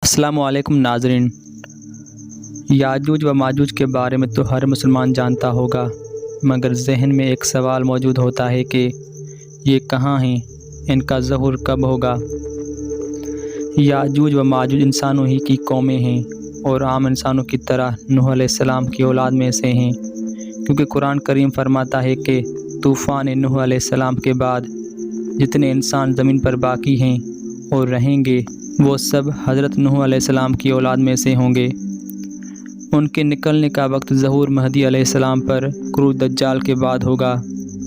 السلام علیکم ناظرین، یاجوج و ماجوج کے بارے میں تو ہر مسلمان جانتا ہوگا، مگر ذہن میں ایک سوال موجود ہوتا ہے کہ یہ کہاں ہیں، ان کا ظہور کب ہوگا۔ یاجوج و ماجوج انسانوں ہی کی قومیں ہیں اور عام انسانوں کی طرح نوح علیہ السلام کی اولاد میں سے ہیں، کیونکہ قرآن کریم فرماتا ہے کہ طوفان نوح علیہ السلام کے بعد جتنے انسان زمین پر باقی ہیں اور رہیں گے وہ سب حضرت نوح علیہ السلام کی اولاد میں سے ہوں گے۔ ان کے نکلنے کا وقت ظہور مہدی علیہ السلام پر خروج دجال کے بعد ہوگا،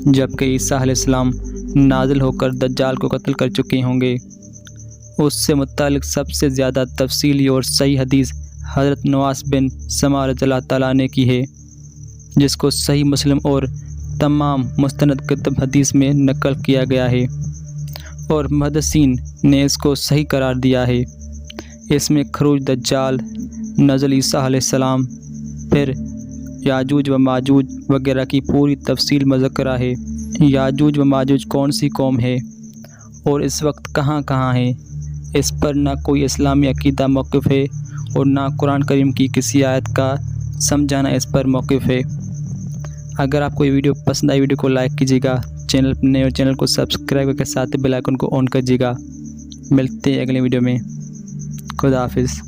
جبکہ عیسیٰ علیہ السلام نازل ہو کر دجال کو قتل کر چکے ہوں گے۔ اس سے متعلق سب سے زیادہ تفصیلی اور صحیح حدیث حضرت نواس بن سمعہ رضی اللہ تعالیٰ عنہ کی ہے، جس کو صحیح مسلم اور تمام مستند کتب حدیث میں نقل کیا گیا ہے، اور محدثین نے اس کو صحیح قرار دیا ہے۔ اس میں خروج دجال، نزول عیسیٰ علیہ السلام، پھر یاجوج و ماجوج وغیرہ کی پوری تفصیل مذکورہ ہے۔ یاجوج و ماجوج کون سی قوم ہے اور اس وقت کہاں کہاں ہے، اس پر نہ کوئی اسلامی عقیدہ موقف ہے اور نہ قرآن کریم کی کسی آیت کا سمجھانا اس پر موقف ہے۔ اگر آپ کو یہ ویڈیو پسند آئی، ویڈیو کو لائک کیجیے گا، چینل پر نئے اور چینل کو سبسکرائب کے ساتھ بیل آئیکن کو آن کیجیے گا۔ ملتے ہیں اگلے ویڈیو میں۔ خدا حافظ۔